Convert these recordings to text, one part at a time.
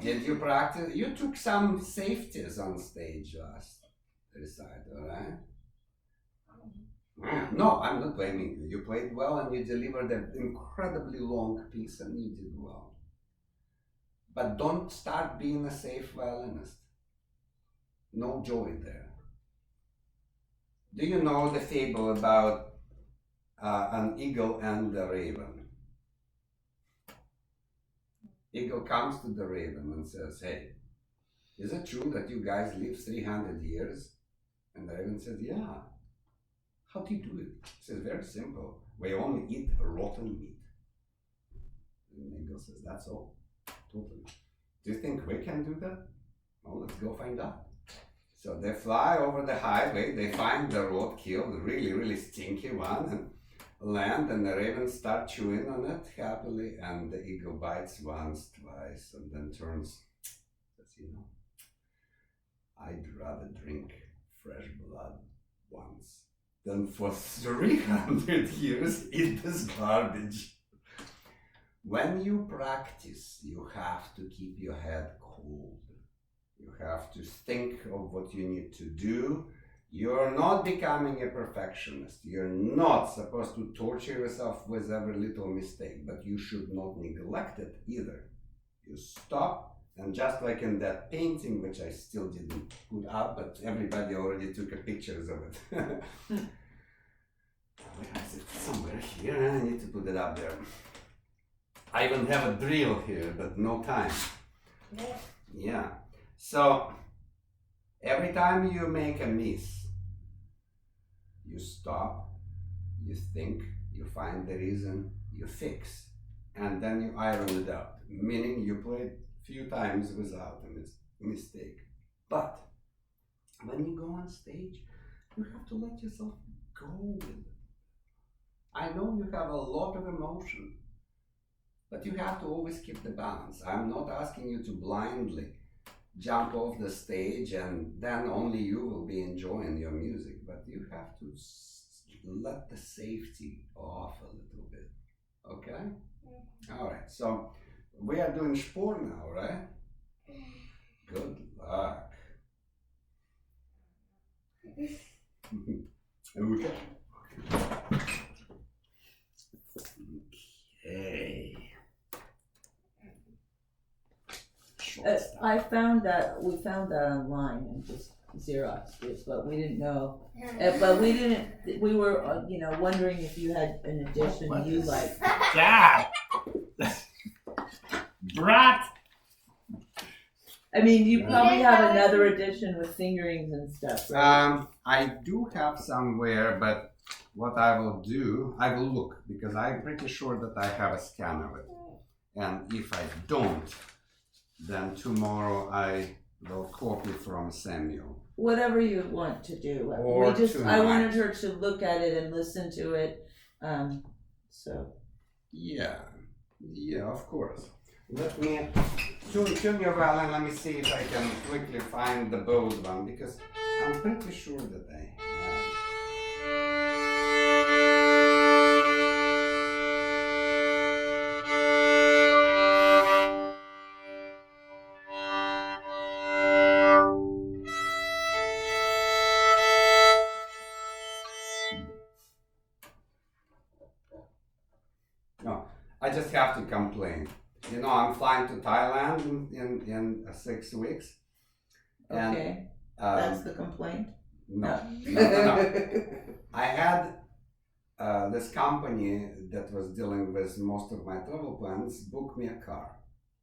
Did you practice? You took some safeties on stage last recital, right? No, I'm not blaming you. You played well and you delivered an incredibly long piece and you did well. But don't start being a safe violinist. No joy there. Do you know the fable about an eagle and the raven? Eagle comes to the raven and says, "Hey, is it true that you guys live 300 years?" And the raven says, "Yeah." "How do you do it?" He says, "Very simple. We only eat rotten meat." And the eagle says, "That's all. Totally. Do you think we can do that? Well, let's go find out." So they fly over the highway, they find the roadkill, the really, really stinky one, and land, and the ravens start chewing on it happily, and the eagle bites once, twice, and then turns, says, "I'd rather drink fresh blood once than for 300 years eat this garbage." When you practice, you have to keep your head cold. You have to think of what you need to do. You're not becoming a perfectionist. You're not supposed to torture yourself with every little mistake, but you should not neglect it either. You stop, and just like in that painting, which I still didn't put up, but everybody already took pictures of it. Where is it? Somewhere here. I need to put it up there. I even have a drill here, but no time. Yeah. So every time you make a miss, you stop, you think, you find the reason, you fix, and then you iron it out. Meaning you play it a few times without a mistake. But when you go on stage, you have to let yourself go with it. I know you have a lot of emotion, but you have to always keep the balance. I'm not asking you to blindly jump off the stage and then only you will be enjoying your music, but you have to let the safety off a little bit. Okay? All right, so we are doing sport now, right? Good luck. Okay. We found that online and just Xeroxed it, but we didn't know. We were, wondering if you had an edition you liked. That brat. I mean, you probably have another edition with fingerings and stuff, right? I do have somewhere, but what I will do, I will look, because I'm pretty sure that I have a scan of it. And if I don't, then tomorrow I will copy from Samuel. Whatever you want to do. Or I wanted her to look at it and listen to it. So. Yeah, of course. Let me tune your violin. Let me see if I can quickly find the bowed one, because I'm pretty sure that I have. No, I just have to complain. I'm flying to Thailand in 6 weeks. And, okay, that's the complaint? No. I had this company that was dealing with most of my travel plans book me a car.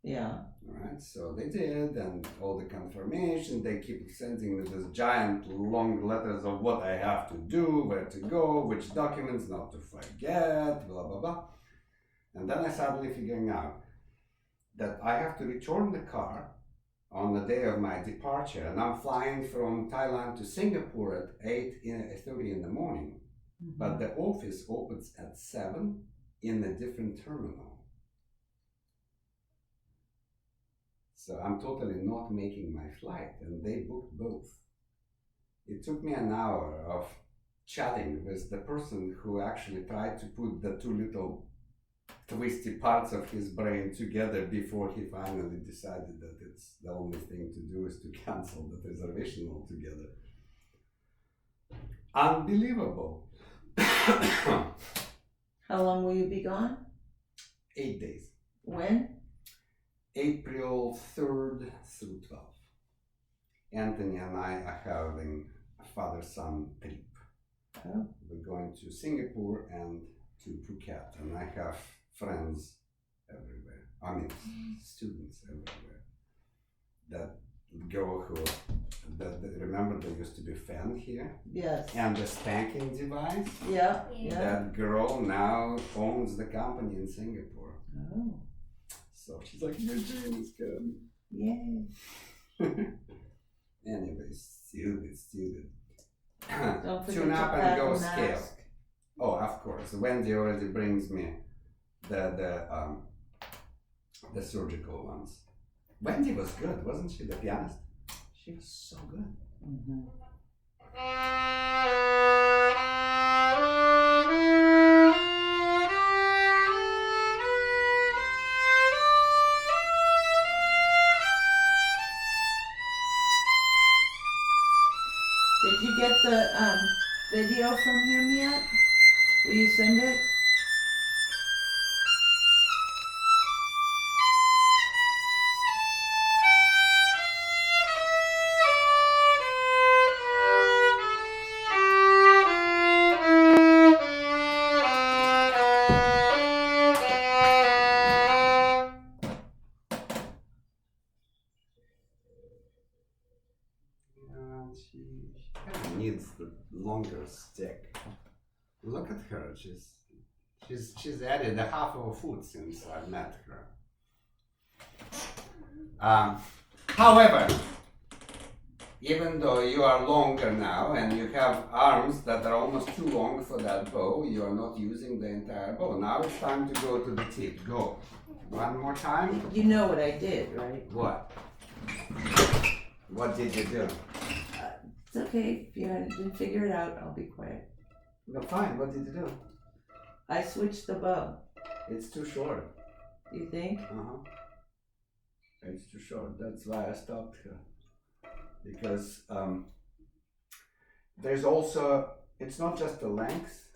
Yeah. All right, so they did, and all the confirmation, they keep sending me this giant long letters of what I have to do, where to go, which documents not to forget, blah, blah, blah. And then I suddenly figuring out that I have to return the car on the day of my departure, and I'm flying from Thailand to Singapore at 8:30 in the morning. Mm-hmm. But the office opens at 7 in a different terminal. So I'm totally not making my flight, and they booked both. It took me an hour of chatting with the person who actually tried to put the two little twisty parts of his brain together before he finally decided that it's the only thing to do is to cancel the reservation altogether. Unbelievable. How long will you be gone? 8 days. When? April 3rd through 12th. Anthony and I are having a father-son trip. Oh. We're going to Singapore and to Phuket, and I have friends everywhere. I mean, students everywhere. That girl who, remember there used to be a fan here? Yes. And the spanking device? Yeah, yeah. That girl now owns the company in Singapore. Oh. So she's like, Eugene is good. Yay. Anyway, stupid. Don't forget Tune to up and pack go a scale. mask. Oh, of course. Wendy already brings me the surgical ones. Wendy was good, wasn't she? The pianist. She was so good. Mm-hmm. Did you get the video from him yet? Will you send it? She kind of needs the longer stick. Look at her. She's added a half of a foot since I met her. However, even though you are longer now and you have arms that are almost too long for that bow, you are not using the entire bow. Now it's time to go to the tip. Go. One more time. You know what I did, right? What? What did you do? It's okay. If you didn't figure it out, I'll be quiet. No, fine. What did you do? I switched the bow. It's too short. You think? It's too short. That's why I stopped her. Because there's also, it's not just the length.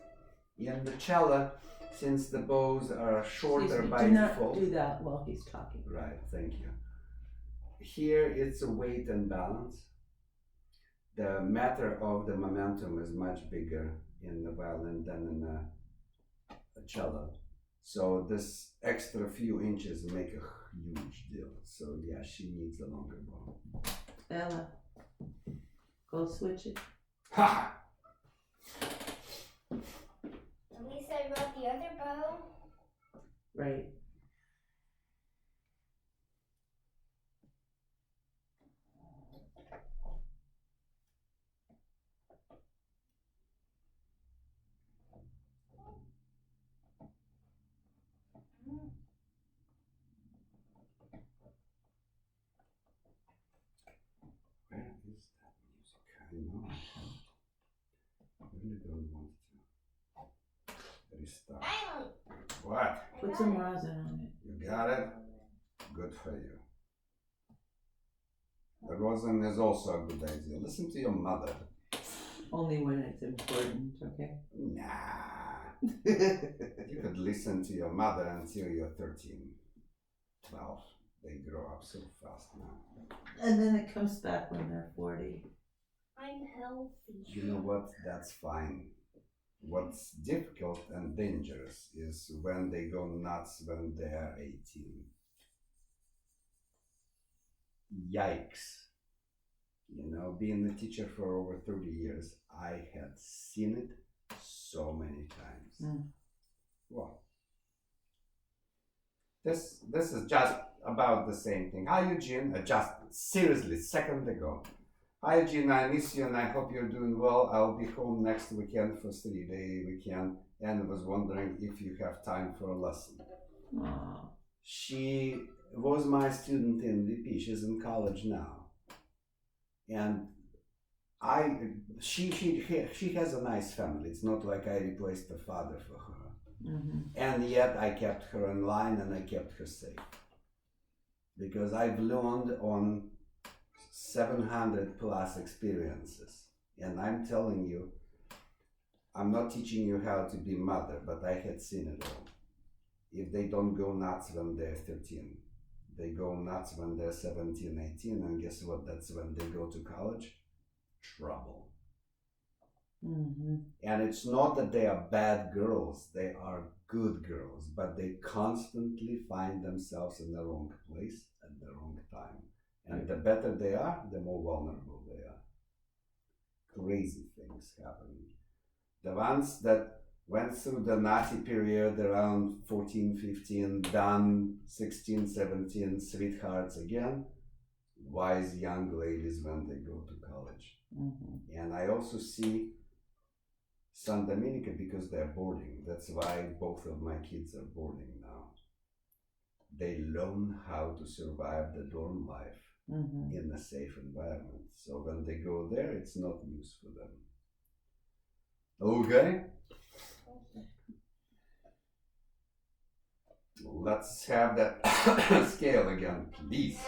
In the cello, since the bows are shorter Excuse me, by do not default. do that while he's talking. Right, thank you. Here it's a weight and balance. The matter of the momentum is much bigger in the violin than in a cello. So this extra few inches make a huge deal. So yeah, she needs a longer bow. Ella, go switch it. Ha! At least I brought the other bow. Right. Where is that music? I know I can't. I really don't want to restart. Finally. What? Put some rosin on it. You got it? Good for you. The rosin is also a good idea. Listen to your mother. Only when it's important, okay? Nah. You could listen to your mother until you're 13, 12. They grow up so fast now. And then it comes back when they're 40. I'm healthy. You know what? That's fine. What's difficult and dangerous is when they go nuts when they're 18. Yikes. You know, being a teacher for over 30 years, I had seen it so many times. Mm. Well, this is just about the same thing. Hi, Eugene. Just seriously, second ago. Hi, Eugene. I miss you and I hope you're doing well. I'll be home next weekend for 3-day weekend and was wondering if you have time for a lesson. Aww. She was my student in VP. She's in college now. And she has a nice family. It's not like I replaced the father for her. And yet I kept her in line and I kept her safe. Because I've learned on 700 plus experiences. And I'm telling you, I'm not teaching you how to be mother, but I had seen it all. If they don't go nuts when they're 13, they go nuts when they're 17, 18, and guess what? That's when they go to college. Trouble. And it's not that they are bad girls, they are good girls, but they constantly find themselves in the wrong place at the wrong time. And the better they are, the more vulnerable they are. Crazy things happening. The ones that went through the Nazi period around 14, 15, done 16, 17, sweethearts again, wise young ladies when they go to college. And I also see San Dominica because they're boarding. That's why both of my kids are boarding now. They learn how to survive the dorm life in a safe environment. So when they go there, it's not news for them. Okay? Let's have that scale again, please.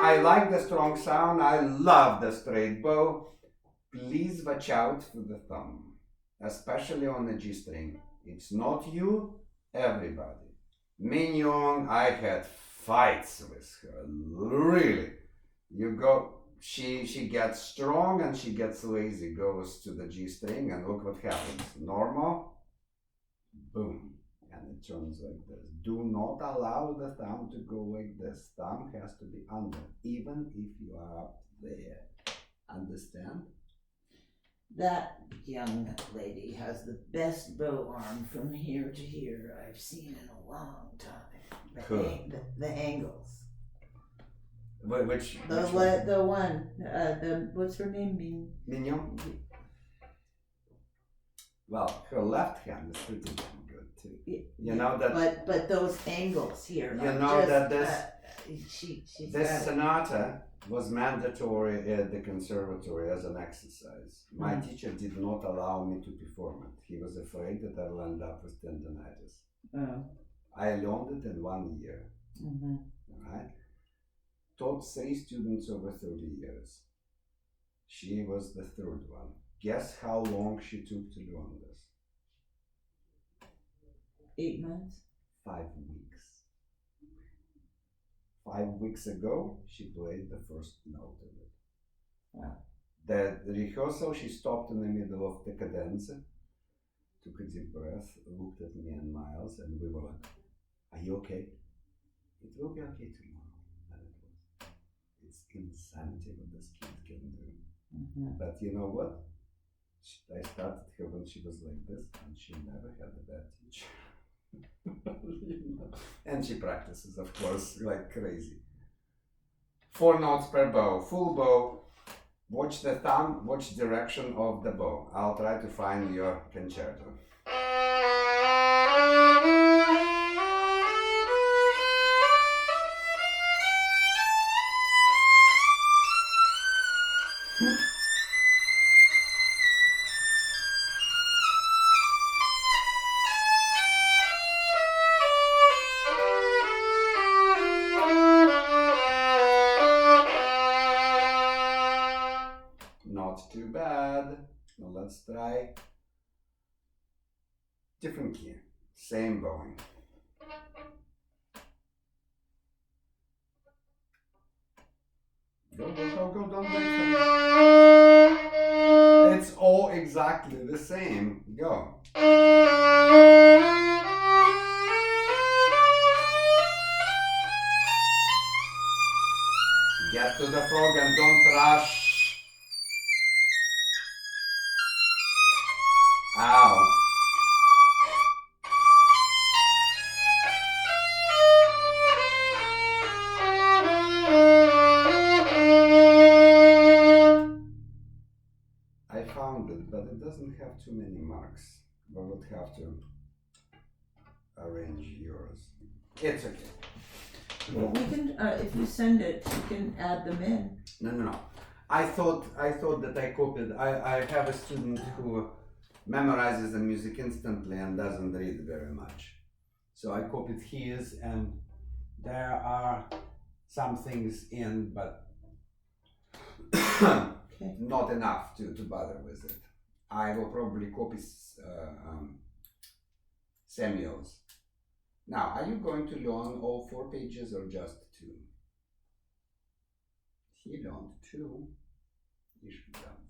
I like the strong sound. I love the straight bow. Please watch out for the thumb, especially on the G string. It's not you, everybody. Mignon, I had fights with her. Really. You go, she gets strong and she gets lazy, goes to the G string, and look what happens. Normal, boom. And it turns like this. Do not allow the thumb to go like this. Thumb has to be under, even if you are up there. Understand? That young lady has the best bow arm from here to here I've seen in a long time. The angles. Which the one, what's her name? Mignon? Well, her left hand is pretty damn good too. You know that. But those angles here. You know that this sonata was mandatory at the conservatory as an exercise. My teacher did not allow me to perform it. He was afraid that I will end up with tendonitis. I learned it in 1 year. Right? Taught 3 students over 30 years. She was the 3rd one. Guess how long she took to learn this? 8 months? 5 weeks. 5 weeks ago, she played the first note of it. Wow. The rehearsal, she stopped in the middle of the cadenza, took a deep breath, looked at me and Miles, and we were like, "Are you okay?" "It will be okay tomorrow." And it was. It's insanity what this kid can do. But you know what? I started her when she was like this, and she never had a bad teacher. And she practices, of course, like crazy. 4 notes per bow, full bow. Watch the thumb, watch direction of the bow. I'll try to find your concerto. Not too bad. Now let's try different key, same bowing. Go, don't wait for me. It's all exactly the same. Go. Get to the frog and don't rush. Ow. I found it, but it doesn't have too many marks. But we'll have to arrange yours. It's okay. Well, we can, if you send it, you can add them in. No. I thought that I copied. I have a student who memorizes the music instantly and doesn't read very much. So I copied his, and there are some things in, but not enough to bother with it. I will probably copy Samuel's. Now, are you going to learn all 4 pages or just 2? He learned 2. You should learn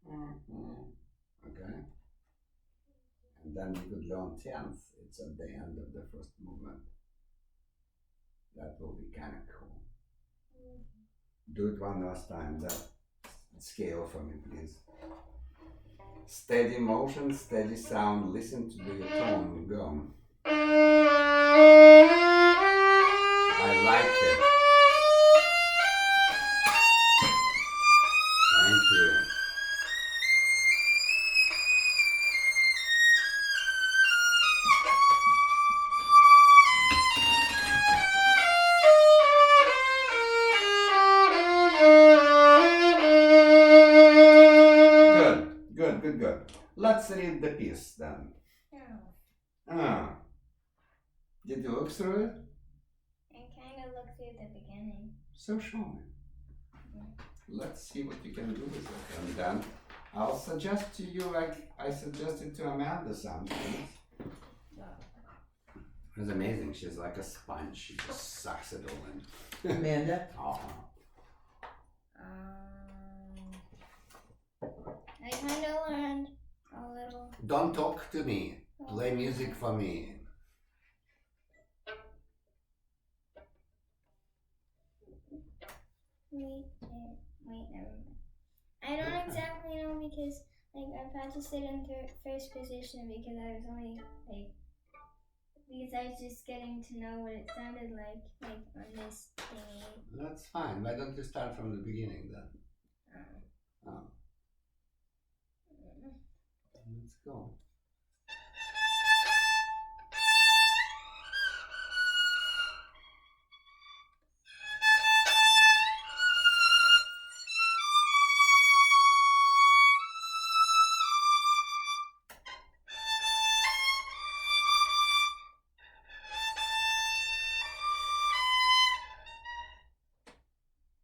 4. Okay. And then you could learn 10th. It's at the end of the first movement. That will be kind of cool. Do it one last time. That scale for me, please. Steady motion, steady sound. Listen to the tone. Go. I like it. Thank you. Good. Let's read the piece then. Did you look through it? I kind of looked through the beginning. So show me. Let's see what you can do with it. And then I'll suggest to you, like I suggested to Amanda, some things. It was amazing. She's like a sponge. She just sucks it all in. Amanda? I kind of learned a little. Don't talk to me. Play music for me. Wait, never mind. I don't exactly know because, like, I practiced it in first position because I was only, like, because I was just getting to know what it sounded like on this thingy. That's fine. Why don't you start from the beginning then? Let's go.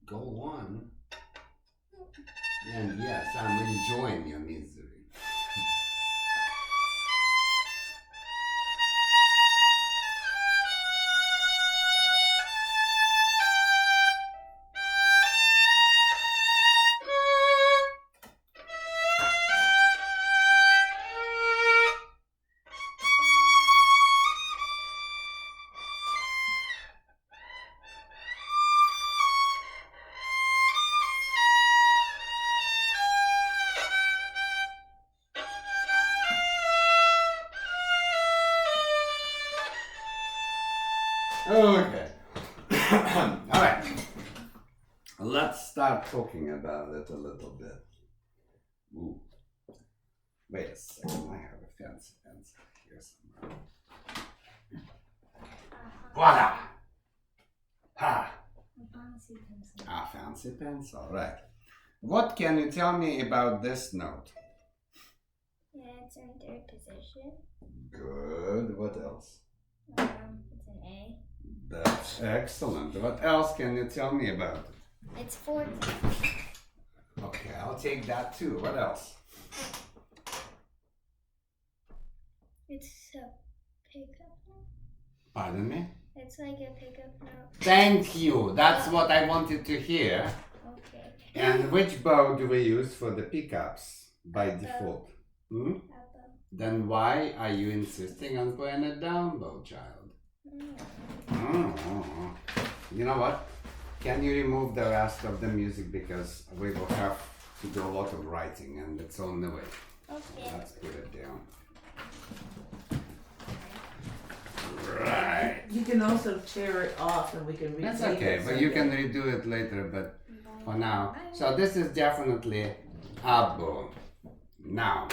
Go on. And yes, I'm enjoying your misery. Okay. Alright. Let's start talking about it a little bit. Ooh. Wait a second, I have a fancy pencil here somewhere. Voila! Ha! Fancy pencil, right. What can you tell me about this note? Yeah, it's in third position. Good. What else? It's an A. That's excellent. What else can you tell me about it? It's fourth. Okay, I'll take that too. What else? It's a pickup note. Pardon me? It's like a pickup note. Thank you. That's what I wanted to hear. Okay. And which bow do we use for the pickups by default? Up. Then why are you insisting on playing a down bow, child? You know what? Can you remove the rest of the music because we will have to do a lot of writing and it's on the way. Okay. Let's put it down. Right. You can also tear it off and we can redo it. That's okay, but you can redo it later, but for now. So this is definitely a bow. Now.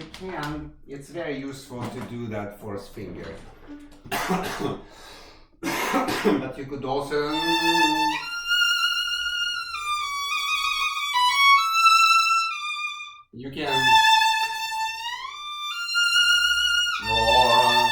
You can. It's very useful to do that fourth finger. But you could also. You can. Or,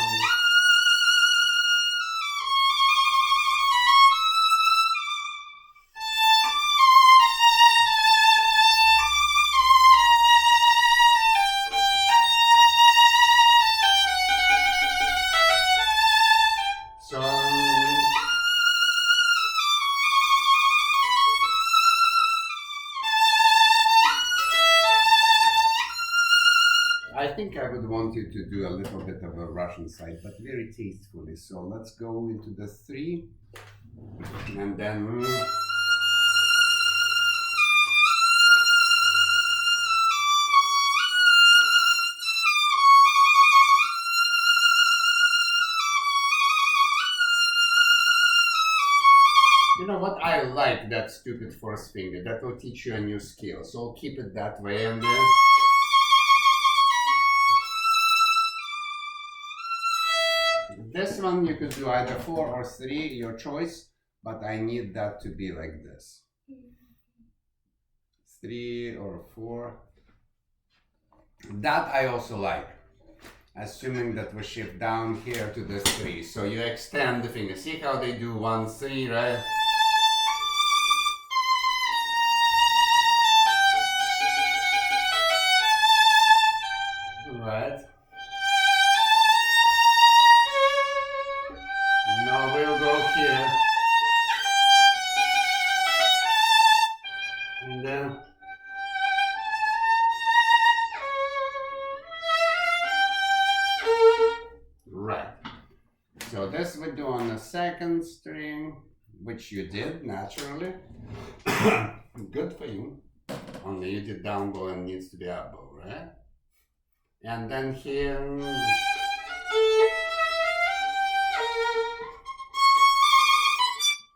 so I think I would want you to do a little bit of a Russian side, but very tastefully. So let's go into the 3 and then. You know what? I like that stupid fourth finger. That will teach you a new skill. So keep it that way and then. This one you could do either 4 or 3, your choice, but I need that to be like this. 3 or 4. That I also like. Assuming that we shift down here to this 3. So you extend the finger. See how they do 1, 3, right? Right. Now we'll go here. And then. Right. So this we do on the second string, which you did naturally. Good for you. Only you did down bow and needs to be up bow, right? And then here.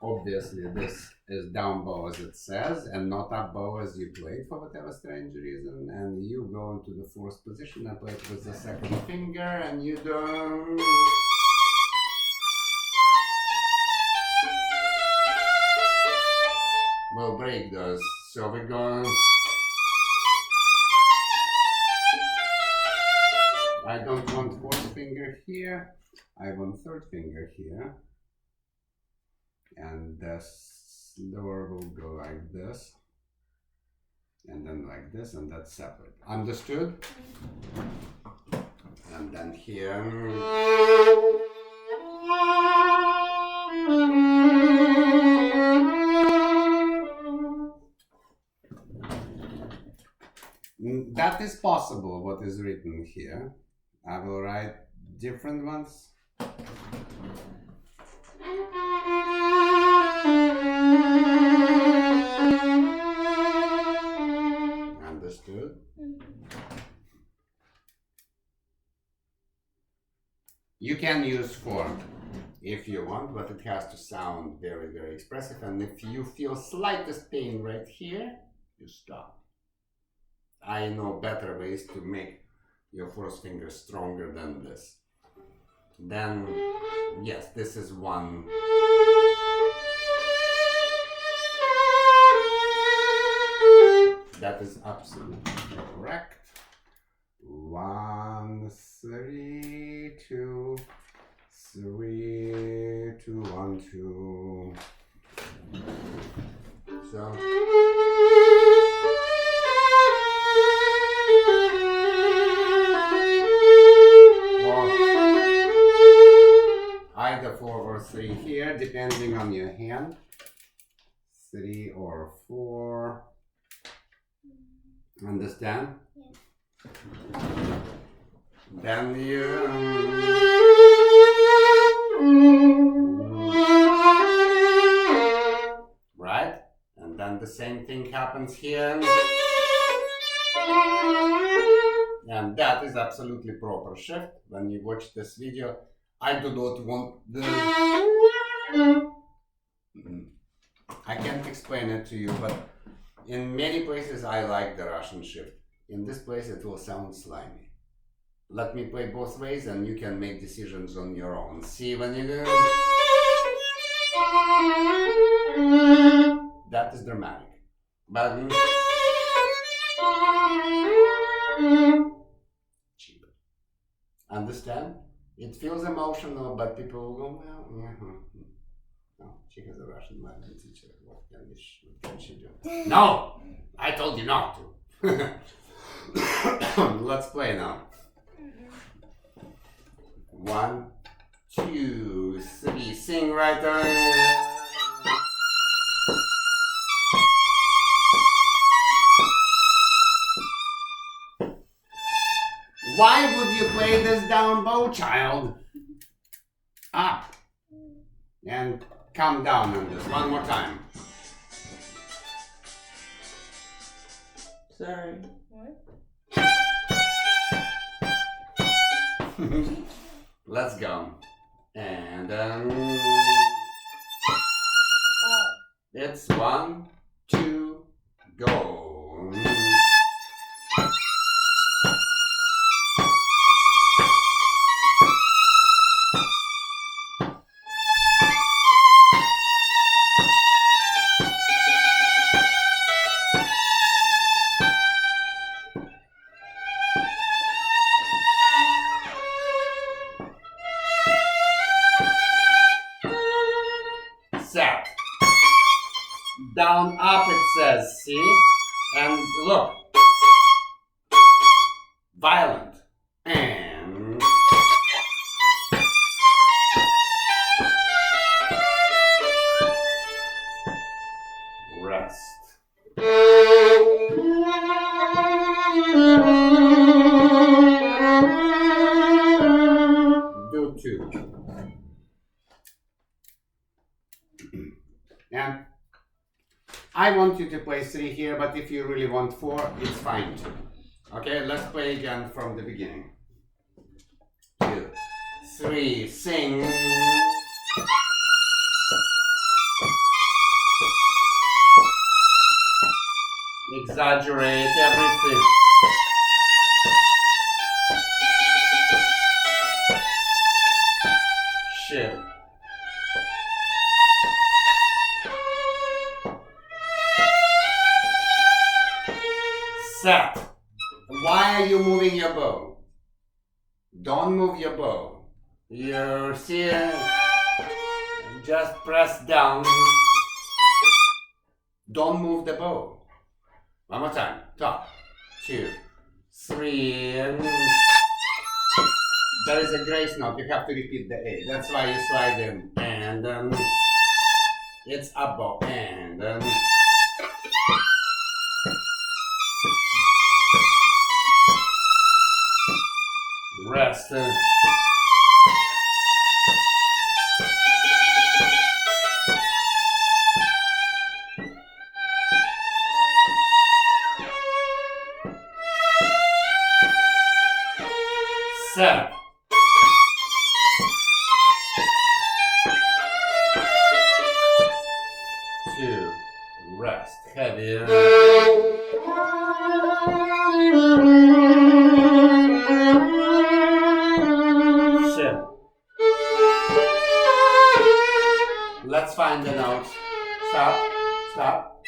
Obviously, this is down bow as it says, and not up bow as you played for whatever strange reason. And you go into the 4th position and play it with the second finger, and you do. We'll break those. So we're going. I don't want 4th finger here. I want 3rd finger here. And the slower will go like this. And then like this, and that's separate. Understood? And then here. That is possible, what is written here. I will write different ones. Understood? You can use 4 if you want, but it has to sound very, very expressive. And if you feel slightest pain right here, you stop. I know better ways to make your 4th finger stronger than this. Then, yes, this is 1. That is absolutely correct. 1, 3, 2, 3, 2, 1, 2. So. Either 4 or 3 here, depending on your hand. 3 or 4. Understand? Yeah. Then you. Right? And then the same thing happens here. And that is absolutely proper shift. When you watch this video, I do not want the. I can't explain it to you, but in many places I like the Russian shift. In this place it will sound slimy. let me play both ways and you can make decisions on your own. See when you go. That is dramatic. But cheap. Understand? It feels emotional, but people will go, well, no, she has a Russian language teacher. What can she do? No! I told you not to. Let's play now. 1, 2, 3. Sing right there. Why would you play this down bow, child? Up. And come down on this one more time. Sorry. Let's go. And it's 1, 2, go. Set. Down, up it says, see? And look. Violent. And rest. Do 2. And I want you to play 3 here, but if you really want 4, it's fine too. Okay, let's play again from the beginning. 2, 3, sing. Exaggerate everything. Shift. Set. Why are you moving your bow? Don't move your bow. You're seeing, just press down. Don't move the bow. One more time. Top. 2, 3. There is a grace note. You have to repeat the A. That's why you slide in. And it's up bow. And rest. Set. Two. Rest. Heavy. Shift. Let's find the notes. Stop. Stop.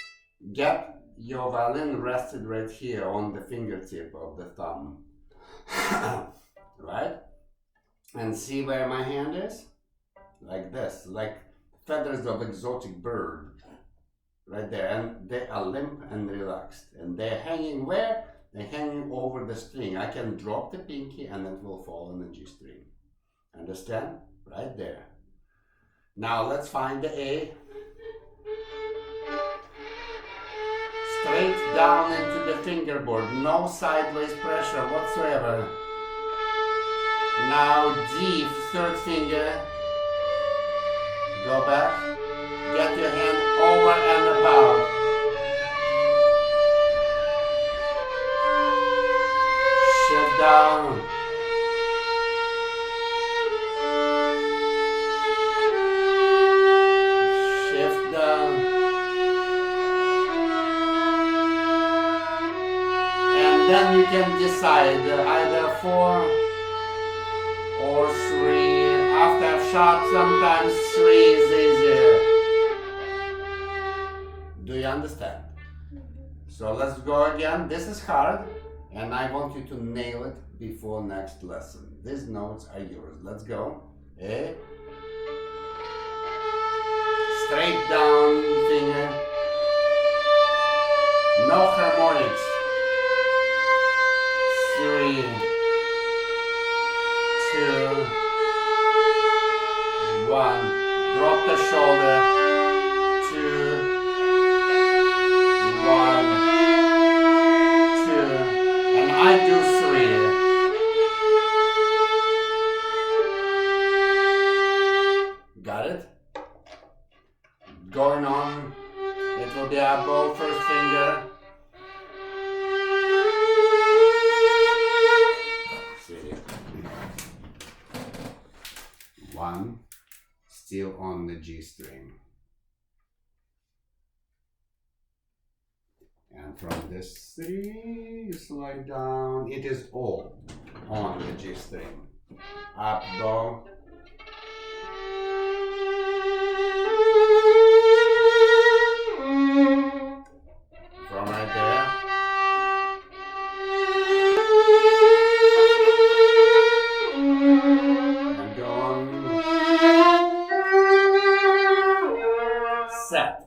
Get your violin rested right here on the fingertip of the thumb. Right? And see where my hand is? Like this, like feathers of exotic bird. Right there, and they are limp and relaxed. And they're hanging where? They're hanging over the string. I can drop the pinky and it will fall on the G string. Understand? Right there. Now let's find the A. Straight down into the fingerboard. No sideways pressure whatsoever. Now D, third finger. Go back. Get your hand over and above. Shift down. Shift down. And then you can decide either 4 sharp, sometimes 3 is easier. Do you understand? So let's go again. This is hard, and I want you to nail it before next lesson. These notes are yours. Let's go. A. Straight down finger. No harmonics. 3, 2, 1. Drop the shoulder. 2, 1, 2, and I do 3. Got it? Going on, it will be above first finger. See, 1, still on the G string. And from this 3, you slide down. It is all on the G string. Up, bow. From right there. And go on. Set.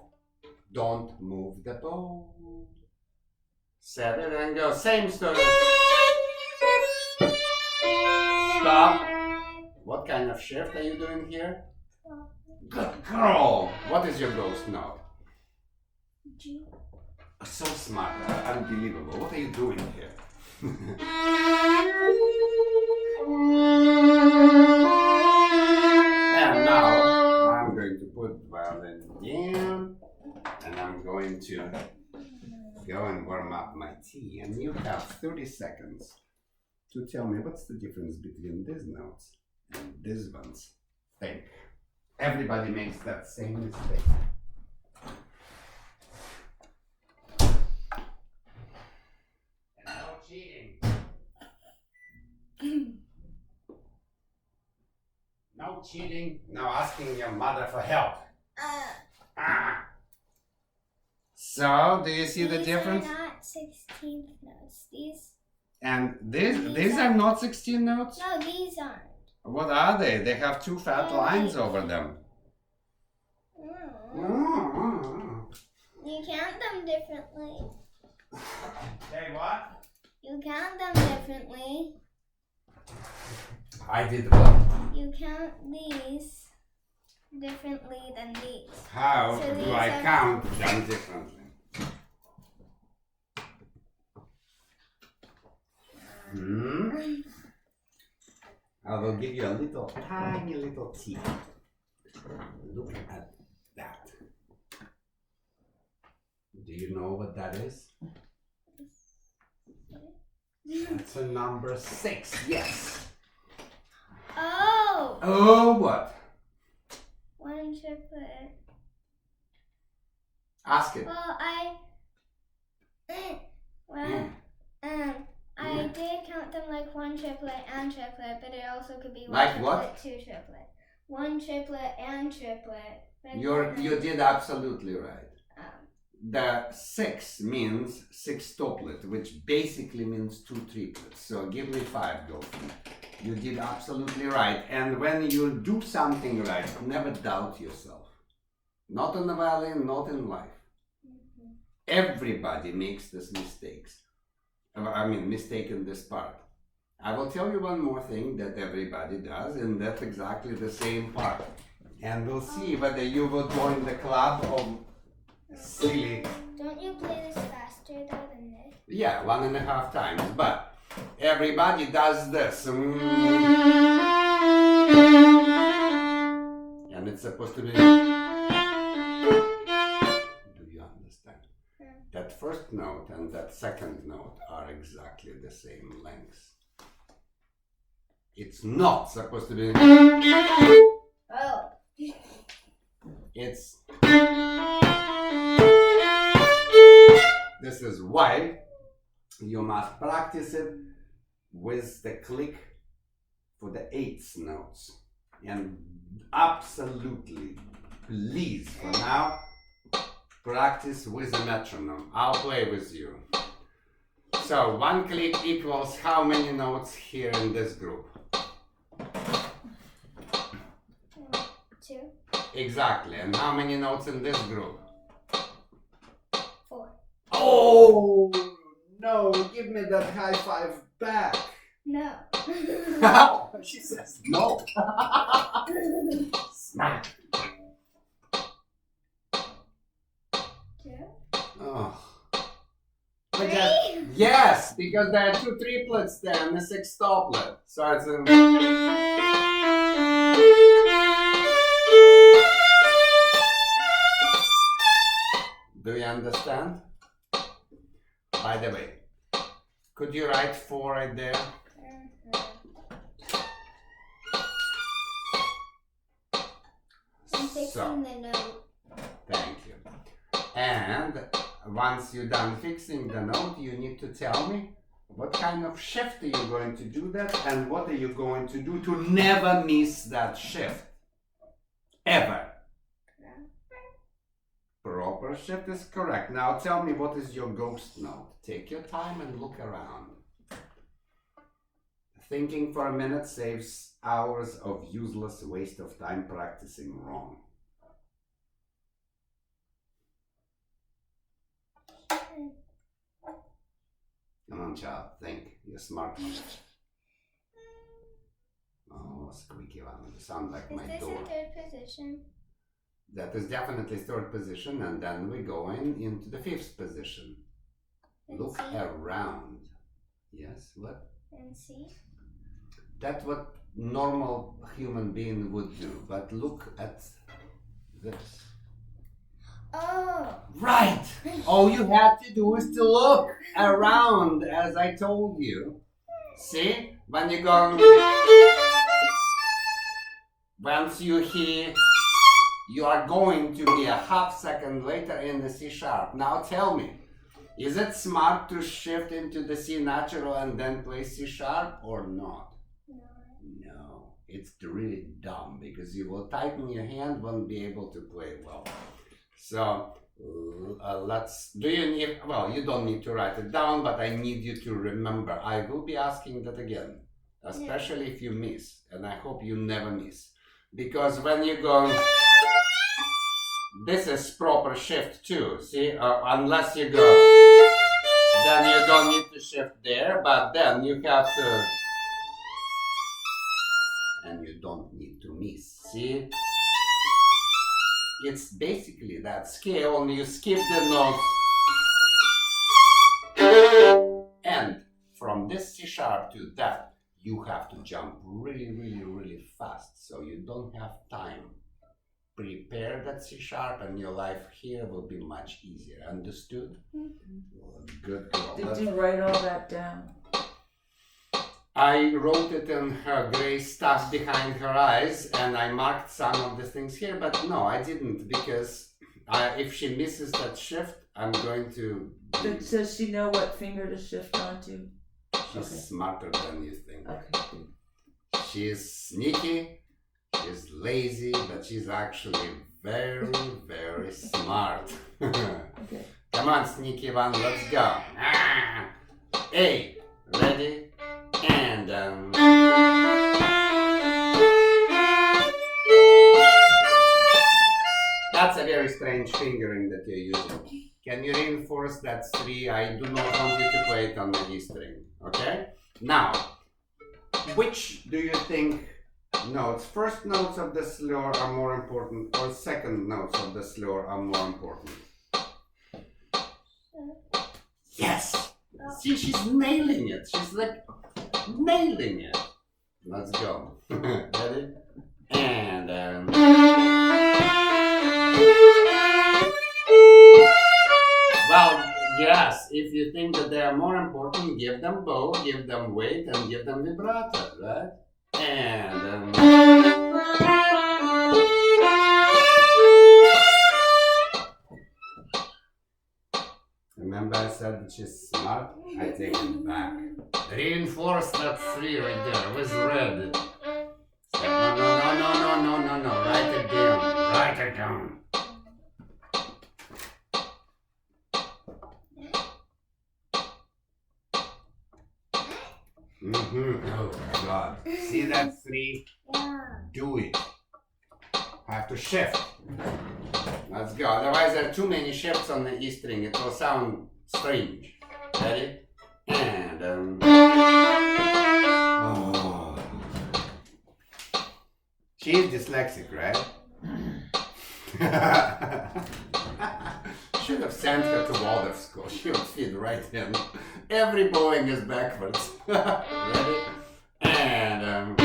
Don't move the bow. Set it and go. Same story. Stop. What kind of shift are you doing here? Good girl. What is your ghost note? G. So smart. Unbelievable. What are you doing here? And now I'm going to put violin in, and I'm going to go and warm up my tea, and you have 30 seconds to tell me what's the difference between these notes and these ones. Think. Everybody makes that same mistake. And no cheating. No cheating, no asking your mother for help. So, do you see the difference? These are not 16th notes. And these are not 16 notes? No, these aren't. What are they? They have 2 fat lines over them. You count them differently. Hey, what? You count them differently. I did what? You count these differently than these. How So do these I are- count them differently? I will give you a little, tiny little tip. Look at that. Do you know what that is? That's a number 6, yes. Oh! Oh, what? 1 triplet. Ask it. Well, I did count them like 1 triplet and triplet, but it also could be 1 Like triplet, what? 2 triplet. 1 triplet and triplet. But You did absolutely right. Um, The 6 means 6 toplet, which basically means 2 triplets. So give me 5, Goldie. You did absolutely right. And when you do something right, never doubt yourself. Not on the violin, not in life. Everybody makes these mistakes. Mistake in this part. I will tell you one more thing that everybody does, and that's exactly the same part. And we'll see whether you will join the club of silly. Don't you play this faster though than this? Yeah, 1.5 times, but everybody does this. And it's supposed to be. Do you understand? That first note and that second note are exactly the same length. It's not supposed to be. Oh. It's. This is why you must practice it with the click for the 8th notes. And absolutely, please, for now, practice with a metronome. I'll play with you. So 1 click equals how many notes here in this group? 2, Exactly. And how many notes in this group? 4. Oh, no, give me that high five back. No. She says no. Smack. 2. Oh. 3. Yes, because there are 2 triplets there and a 6-toplet. So it's a... Do you understand? By the way, could you write 4 right there? I'm fixing the note. Thank you. And once you're done fixing the note, you need to tell me what kind of shift are you going to do that, and what are you going to do to never miss that shift. Ever. Proper shift is correct. Now tell me, what is your ghost note? Take your time and look around. Thinking for a minute saves hours of useless waste of time practicing wrong. Come on, child, think. You're smart. Oh, squeaky one. You sound like my Is this door. in 3rd position? That is definitely 3rd position, and then we go into the 5th position. And Look C? around. Yes, what? And C? That's what normal human being would do, but look at this. Oh! Right! All you have to do is to look around, as I told you. See? When you go... Once you hear... You are going to be a half second later in the C sharp. Now tell me, is it smart to shift into the C natural and then play C sharp or not? No. No, it's really dumb because you will tighten your hand, won't be able to play well. So do you need, well, you don't need to write it down, but I need you to remember. I will be asking that again, especially if you miss, and I hope you never miss. Because when you go, this is proper shift too, see, unless you go, then you don't need to shift there, but then you have to, and you don't need to miss, see? It's basically that scale, only you skip the notes. And from this C sharp to that, you have to jump really, really, really fast, so you don't have time. Prepare that C sharp and your life here will be much easier. Understood? Well, good girl. Did you write all that down? I wrote it in her gray stuff behind her eyes, and I marked some of the things here, but no, I didn't, because if she misses that shift, I'm going to... Does she know what finger to shift onto? She's smarter than you think. Okay. She's sneaky, she's lazy, but she's actually very, very smart. Okay. Come on, sneaky one, let's go. Hey, ready? And that's a very strange fingering that you're using. Can you reinforce that 3? I do not want you to play it on the E string, okay? Now, which do you think notes, first notes of the slur are more important, or second notes of the slur are more important? Yes! See, she's nailing it. She's like nailing it. Let's go. Ready? And well, yes, if you think that they are more important, give them bow, give them weight, and give them vibrato, right? And remember I said that she's smart? I take it back. Reinforce that 3 right there with red. No, no, no, no, better tone. Oh God. See that 3? Yeah. Do it. I have to shift. Let's go. Otherwise, there are too many shifts on the E string. It will sound strange. Ready? And oh. She's dyslexic, right? Should have sent her to Waldorf school. She would fit right in. Every bowing is backwards. Ready? And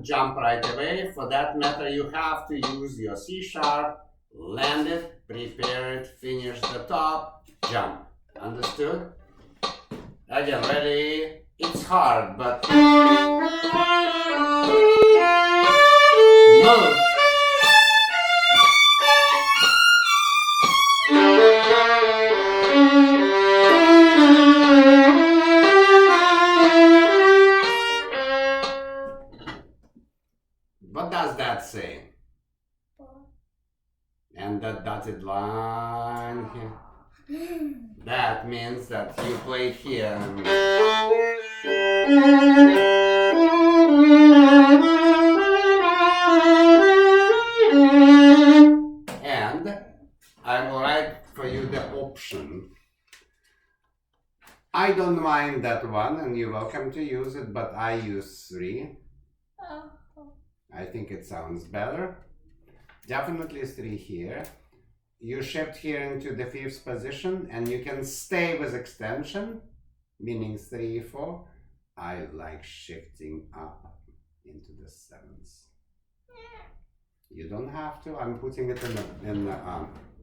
jump right away. For that matter, you have to use your C sharp, land it, prepare it, finish the top, jump. Understood? Again, ready? It's hard, but move. What does that say? And that dotted line here. That means that you play here. And I will write for you the option. I don't mind that one, and you're welcome to use it, but I use 3. I think it sounds better. Definitely 3 here. You shift here into the 5th position, and you can stay with extension, meaning 3, 4. I like shifting up into the 7th. You don't have to. I'm putting it in the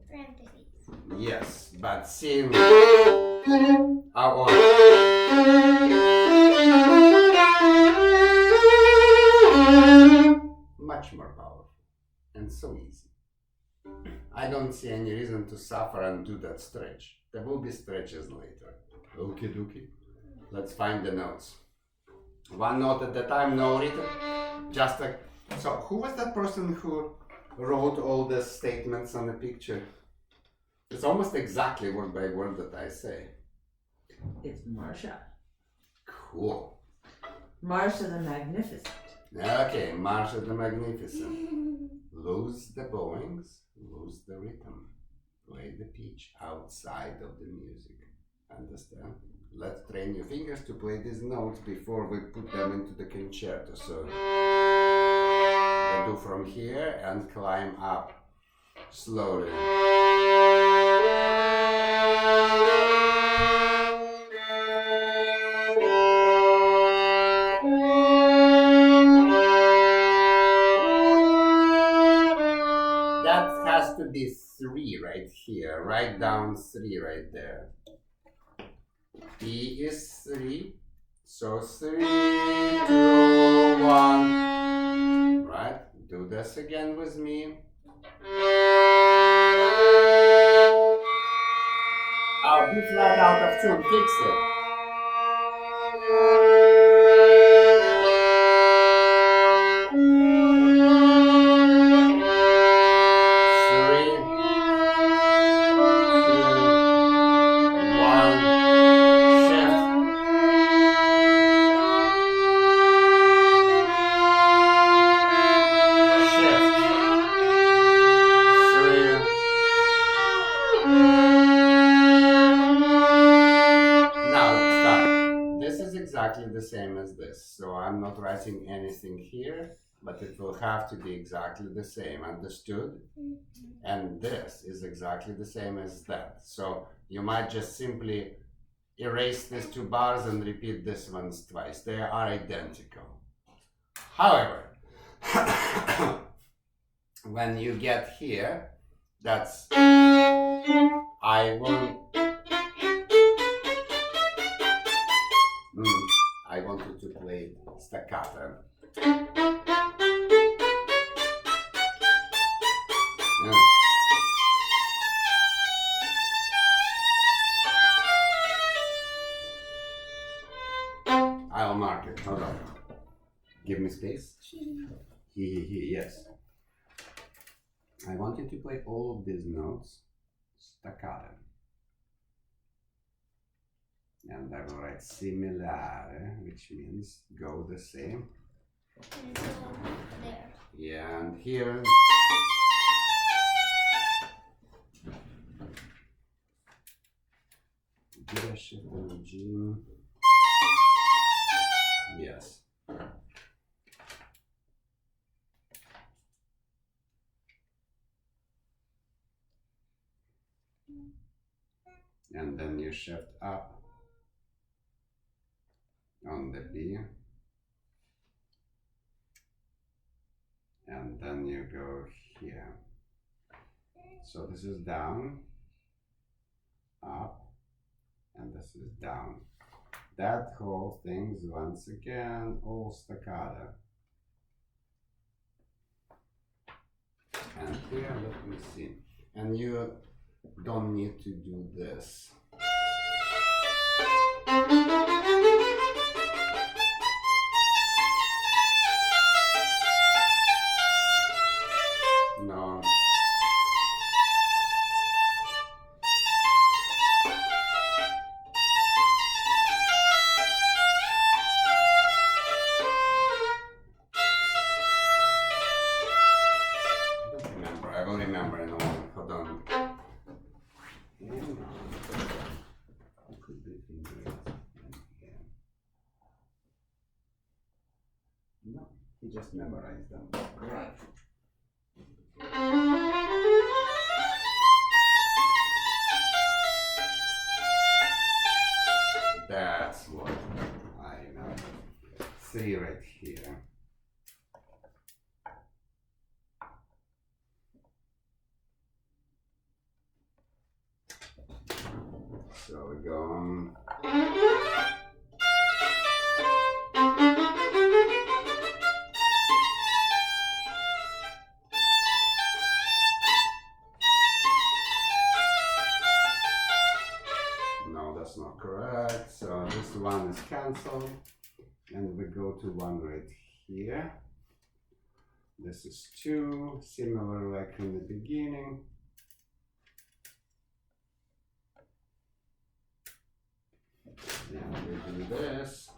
Parentheses. yes, but see. Much more powerful and so easy. I don't see any reason to suffer and do that stretch. There will be stretches later. Okie dokie. Let's find the notes. One note at a time, no written. Just like, so who was that person who wrote all the statements on the picture? It's almost exactly word by word that I say. It's Marsha. Cool. Marsha the Magnificent. Okay, Marsha the Magnificent. Lose the bowings, lose the rhythm. Play the pitch outside of the music. Understand? Let's train your fingers to play these notes before we put them into the concerto. So they do from here and climb up slowly. That has to be 3 right here. Write down 3 right there. E is 3, so 3, 2, 1. Right? Do this again with me. I'll be flat out of tune. Fix it. The same as this, so I'm not writing anything here, but it will have to be exactly the same. Understood? And this is exactly the same as that, so you might just simply erase these 2 bars and repeat this ones twice. They are identical. However, when you get here, that's I want you to play staccato. I'll mark it. Hold on. Give me space. He, yes. I want you to play all of these notes staccato. And I will write similare, which means go the same. And so there. Yeah, and here. Shift and G. Yes. And then you shift up on the B. And then you go here. So this is down, up, and this is down. That whole thing is once again all staccato. And here, let me see. And you don't need to do this. No. I will remember in a moment. Hold on. Could be fingers here. No, he just memorized them. Right. That's what I remember. 3 right here. So we go on. No, that's not correct. So this one is cancelled. And we go to one right here. This is 2, similar like in the beginning. And we do this.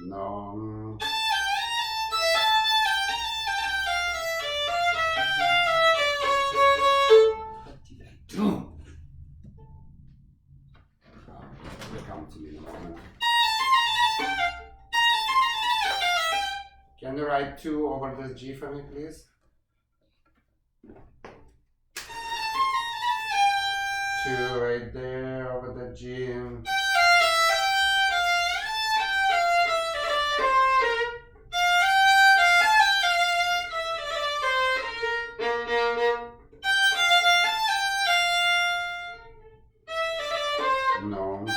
No. What did I do? Will come to me in a moment. Can you write 2 over this G for me, please? 2 right there over the G. No.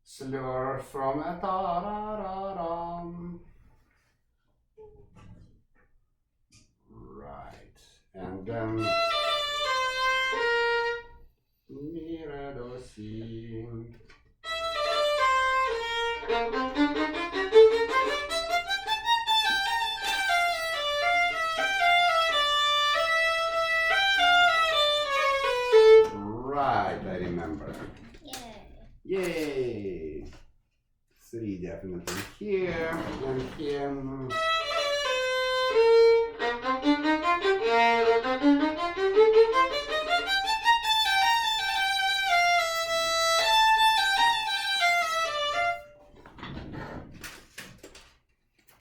Slur from a ta-ra-ra-ram. Right. And then mi, re, do, si. Right, I remember. Yay! 3 definitely here and here.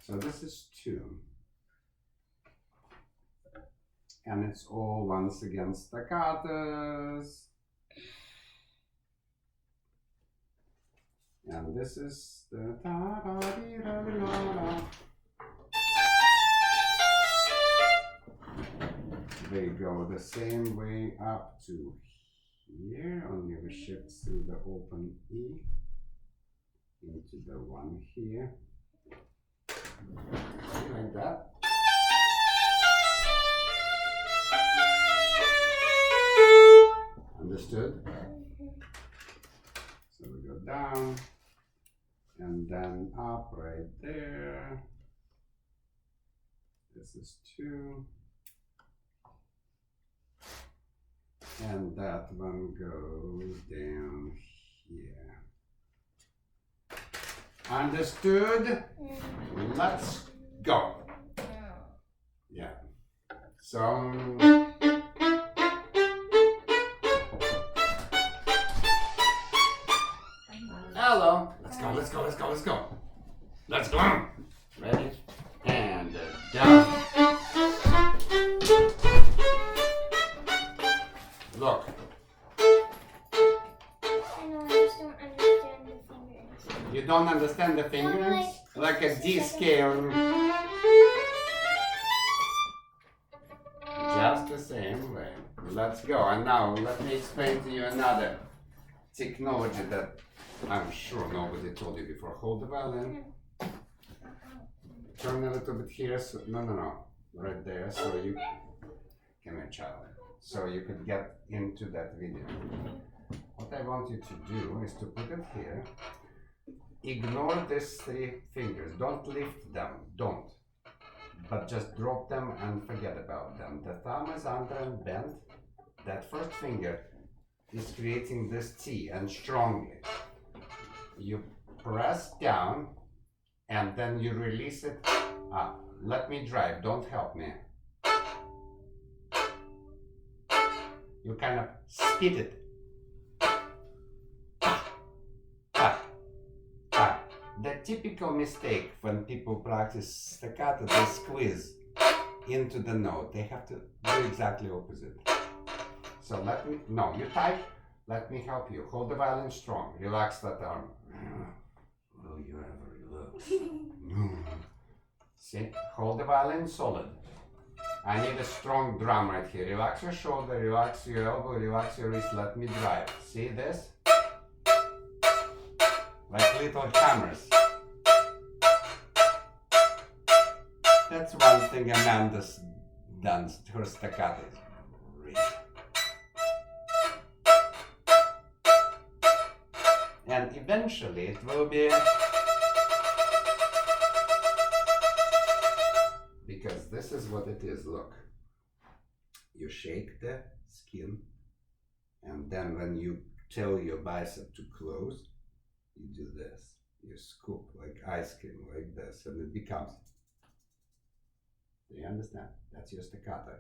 So this is 2. And it's all once again staccatos. And this is the ta-da-dee-da-dee-da-da. they go the same way up to here, only we shift through the open E into the one here. See, like that. Understood? So we go down and then up right there. This is 2. And that one goes down here. Understood? Let's go. Yeah. So hello. Let's go, let's go, let's go, let's go. Let's go. Ready? And down. Look. I know, I just don't understand the fingers. You don't understand the fingers? Like a D scale. Just the same way. Let's go. And now let me explain to you another technology that I'm sure nobody told you before. Hold the violin. Turn a little bit here. So, no. Right there. So you come here, child. So you could get into that video. What I want you to do is to put it here. Ignore these 3 fingers. Don't lift them. Don't. But just drop them and forget about them. The thumb is under and bent. That first finger is creating this T, and strongly. You press down and then you release it up. Let me drive. Don't help me. You kind of spit it. The typical mistake when people practice staccato, they squeeze into the note. They have to do exactly opposite. So you type, let me help you. Hold the violin strong, relax that arm. Will you ever relax? See, hold the violin solid. I need a strong drum right here. Relax your shoulder, relax your elbow, relax your wrist, let me drive. See this? Like little hammers. That's one thing Amanda's done, her staccato is great. And eventually it will be, because this is what it is, look. You shake the skin, and then when you tell your bicep to close, you do this. You scoop like ice cream, like this, and it becomes. Do you understand? That's your staccato.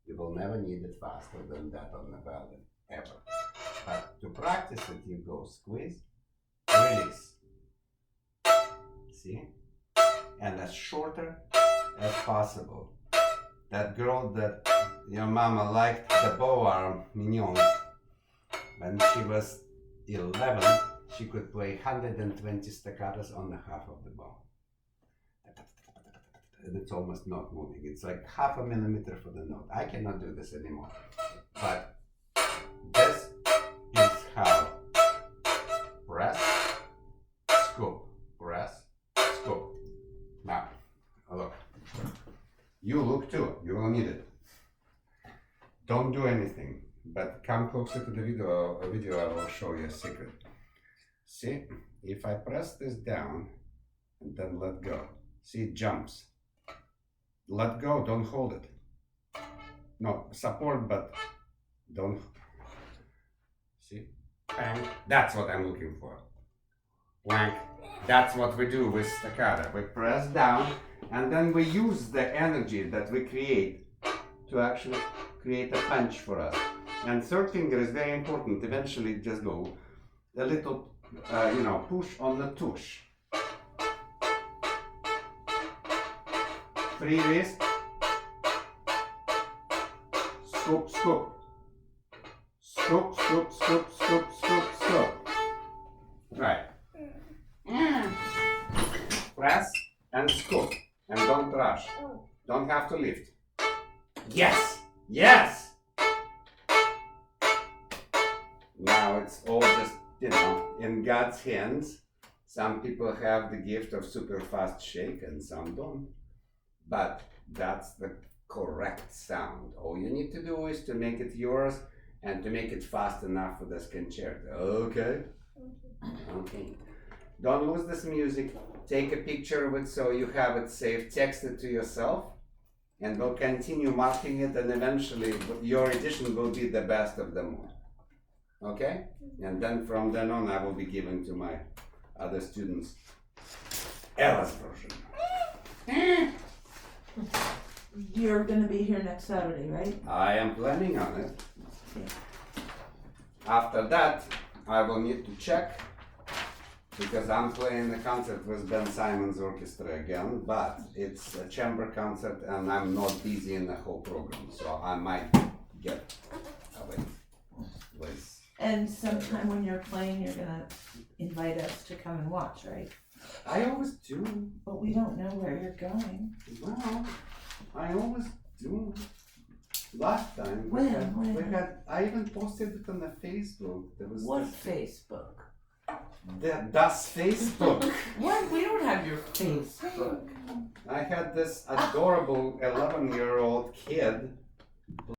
You will never need it faster than that on the violin, ever. But to practice it, you go squeeze, release. See? And as shorter as possible. That girl that your mama liked, the bow arm, Mignon, when she was 11, she could play 120 staccatos on the half of the bow. And it's almost not moving. It's like 0.5 millimeter for the note. I cannot do this anymore. But this is how. Press, scoop, press, scoop. Now, look. You look too. You will need it. Don't do anything. But come closer to the video. I will show you a secret. See, if I press this down and then let go, see it jumps. Let go, don't hold it. No, support, but don't. See? Bang. That's what I'm looking for. Wank. That's what we do with staccato. We press down and then we use the energy that we create to actually create a punch for us. And third finger is very important. Eventually just go a little, push on the tush. 3 wrist. Scoop, scoop. Scoop, scoop, scoop, scoop, scoop, scoop. Right. Press and scoop. And don't rush. Don't have to lift. Yes! Yes! Now it's all just, in God's hands. Some people have the gift of super fast shake and some don't. But that's the correct sound. All you need to do is to make it yours and to make it fast enough for this concerto. Okay? Okay. Don't lose this music. Take a picture of it so you have it saved. Text it to yourself. And we'll continue marking it, and eventually your edition will be the best of them all. Okay? And then from then on, I will be giving to my other students Ella's version. You're gonna be here next Saturday, right? I am planning on it. Okay. After that, I will need to check because I'm playing the concert with Ben Simon's orchestra again, but it's a chamber concert and I'm not busy in the whole program, so I might get away with. And sometime when you're playing, you're gonna invite us to come and watch, right? I always do. But we don't know where you're going. Well, I always do. Last time When? I even posted it on the Facebook. There was What this- Facebook? Das Facebook. What? We don't have your Facebook. I had this adorable 11-year-old kid